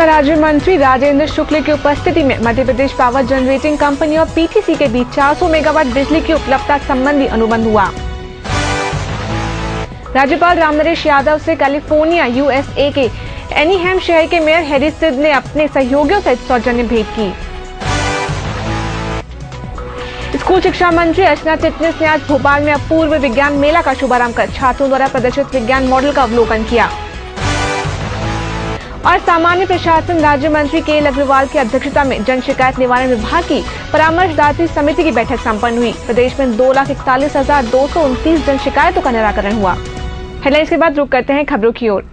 राज्य मंत्री राजेंद्र शुक्ल की उपस्थिति में Madhya Pradesh power generating company और पीटीसी के बीच 400 मेगावाट बिजली की उपलब्धता संबंधी अनुबंध हुआ। राज्यपाल रामनरेश यादव से कैलिफोर्निया यूएसए के एनीहैम शहर के मेयर हैरी सिड ने अपने सहयोगियों से सौजन्य भेंट की। स्कूल शिक्षा मंत्री अर्चना चिटनिस ने आज भोपाल में अपूर्व विज्ञान मेला का शुभारंभ कर छात्रों द्वारा प्रदर्शित विज्ञान मॉडल का अवलोकन किया। और सामान्य प्रशासन राज्य मंत्री के अग्रवाल की अध्यक्षता में जन शिकायत निवारण विभाग की परामर्शदात्री समिति की बैठक संपन्न हुई। प्रदेश में 2,41,229 जन शिकायतों का निराकरण हुआ। हेडलाइंस के बाद रुक करते हैं खबरों की ओर।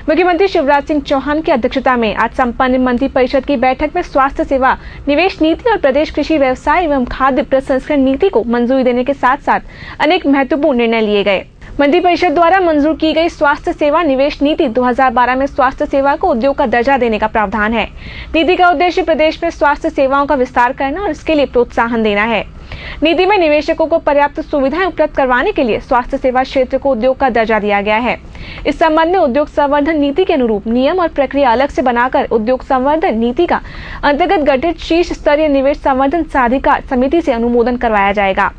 मुख्यमंत्री शिवराज सिंह चौहान की अध्यक्षता में आज संपन्न मंत्रिपरिषद की बैठक में स्वास्थ्य सेवा, निवेश नीति और प्रदेश कृषि व्यवसाय एवं खाद्य प्रसंस्करण नीति को मंजूरी देने के साथ साथ अनेक महत्वपूर्ण निर्णय लिए गए। मंत्रिपरिषद द्वारा मंजूर की गई स्वास्थ्य सेवा निवेश नीति 2012 में स्वास्थ्य सेवा को उद्योग का दर्जा देने का प्रावधान है। नीति का उद्देश्य प्रदेश में स्वास्थ्य सेवाओं का विस्तार करना और इसके लिए प्रोत्साहन देना है। नीति में निवेशकों को पर्याप्त सुविधाएं उपलब्ध करवाने के लिए स्वास्थ्य सेवा क्षेत्र को उद्योग का दर्जा दिया गया है। इस संबंध में उद्योग संवर्धन नीति के अनुरूप नियम और प्रक्रिया अलग से बनाकर उद्योग संवर्धन नीति का अंतर्गत गठित शीर्ष स्तरीय निवेश संवर्धन साधिकार समिति से अनुमोदन करवाया जाएगा।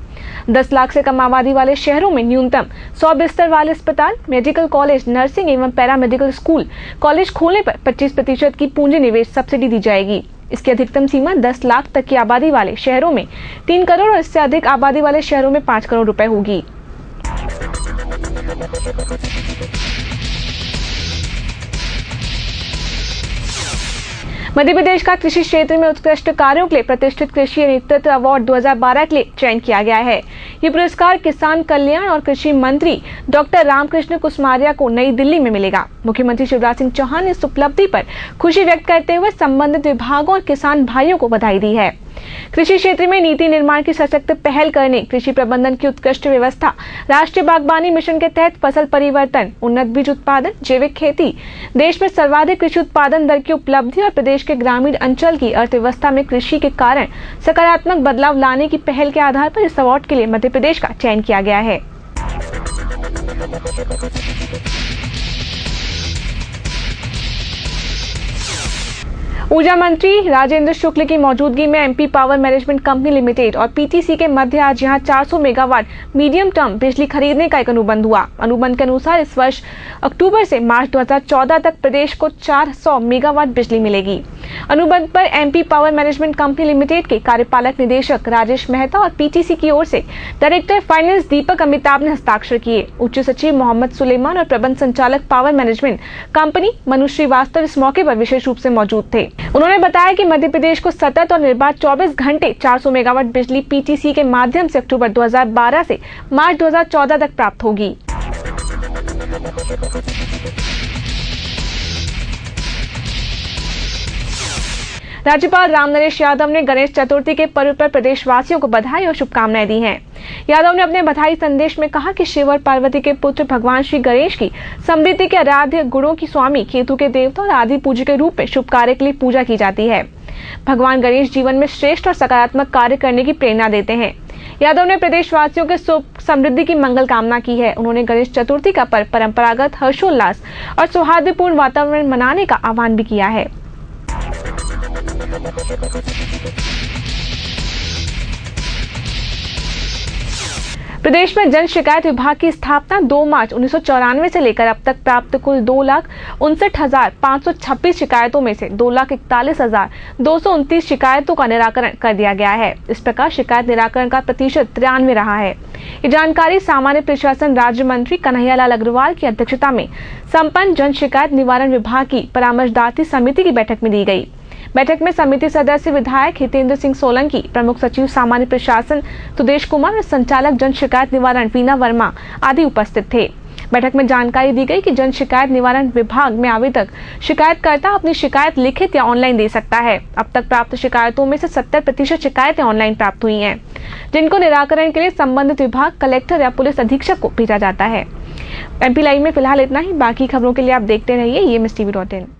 10 लाख से कम आबादी वाले शहरों में न्यूनतम 100 बिस्तर वाले अस्पताल, मेडिकल कॉलेज, नर्सिंग एवं पैरामेडिकल स्कूल कॉलेज खोलने पर 25% की पूंजी निवेश सब्सिडी दी जाएगी। इसकी अधिकतम सीमा 10 लाख तक की आबादी वाले शहरों में 3 करोड़ और इससे अधिक आबादी वाले शहरों में 5 करोड़ रुपए होगी। मध्य प्रदेश का कृषि क्षेत्र में उत्कृष्ट कार्यों के लिए प्रतिष्ठित कृषि नेतृत्व अवार्ड 2012 के लिए चयन किया गया है। ये पुरस्कार किसान कल्याण और कृषि मंत्री डॉक्टर रामकृष्ण कुसमारिया को नई दिल्ली में मिलेगा। मुख्यमंत्री शिवराज सिंह चौहान ने इस उपलब्धि पर खुशी व्यक्त करते हुए संबंधित विभागों और किसान भाइयों को बधाई दी है। कृषि क्षेत्र में नीति निर्माण की सशक्त पहल करने, कृषि प्रबंधन की उत्कृष्ट व्यवस्था, राष्ट्रीय बागवानी मिशन के तहत फसल परिवर्तन, उन्नत बीज उत्पादन, जैविक खेती, देश में सर्वाधिक कृषि उत्पादन दर की उपलब्धि और प्रदेश के ग्रामीण अंचल की अर्थव्यवस्था में कृषि के कारण सकारात्मक बदलाव लाने की पहल के आधार पर इस अवार्ड के लिए मध्य प्रदेश का चयन किया गया है। ऊर्जा मंत्री राजेंद्र शुक्ल की मौजूदगी में MP power management company limited और पीटीसी के मध्य आज यहां 400 मेगावाट मीडियम टर्म बिजली खरीदने का एक अनुबंध हुआ। अनुबंध के अनुसार इस वर्ष अक्टूबर से मार्च 2014 तक प्रदेश को 400 मेगावाट बिजली मिलेगी। अनुबंध पर MP power management company limited के कार्यपालक निदेशक राजेश मेहता और पीटीसी की ओर से डायरेक्टर फाइनेंस दीपक अमिताभ ने हस्ताक्षर किए। उच्च सचिव मोहम्मद सुलेमान और प्रबंध संचालक power management company Manu Srivastava इस मौके पर विशेष रूप से मौजूद थे। उन्होंने बताया कि मध्य प्रदेश को सतत और निर्बाध 24 घंटे 400 मेगावाट बिजली पीटीसी के माध्यम से अक्टूबर 2012 से मार्च 2014 तक प्राप्त होगी। राज्यपाल रामनरेश यादव ने गणेश चतुर्थी के पर्व पर प्रदेशवासियों को बधाई और शुभकामनाएं दी हैं। यादव ने अपने बधाई संदेश में कहा कि शिव और पार्वती के पुत्र भगवान श्री गणेश की समृद्धि के आराध्य, गुणों की स्वामी, केतु के देवता और आदि पूज्य के रूप में शुभ कार्य के लिए पूजा की जाती है। भगवान गणेश जीवन में श्रेष्ठ और सकारात्मक कार्य करने की प्रेरणा देते हैं। यादव ने प्रदेशवासियों के सुख समृद्धि की मंगल कामना की है। उन्होंने गणेश चतुर्थी का पर्व परंपरागत हर्षोल्लास और सौहार्दपूर्ण वातावरण मनाने का आह्वान भी किया है। प्रदेश में जन शिकायत विभाग की स्थापना 2 मार्च 1994 से लेकर अब तक प्राप्त कुल 2,59,526 शिकायतों में से 2,41,229 शिकायतों का निराकरण कर दिया गया है। इस प्रकार शिकायत निराकरण का प्रतिशत 93 रहा है। ये जानकारी सामान्य प्रशासन राज्य मंत्री कन्हैयालाल अग्रवाल की अध्यक्षता में संपन्न जन शिकायत निवारण विभाग की परामर्शदात्री समिति की बैठक में दी गई। बैठक में समिति सदस्य विधायक हितेंद्र सिंह सोलंकी, प्रमुख सचिव सामान्य प्रशासन सुदेश कुमार और संचालक जन शिकायत निवारण वीना वर्मा आदि उपस्थित थे। बैठक में जानकारी दी गई कि जन शिकायत निवारण विभाग में आवेदक शिकायतकर्ता अपनी शिकायत लिखित या ऑनलाइन दे सकता है। अब तक प्राप्त शिकायतों में से 70% शिकायतें ऑनलाइन प्राप्त हुई हैं, जिनको निराकरण के लिए संबंधित विभाग, कलेक्टर या पुलिस अधीक्षक को भेजा जाता है। एमपी लाइव में फिलहाल इतना ही। बाकी खबरों के लिए आप देखते रहिए EMS TV.in।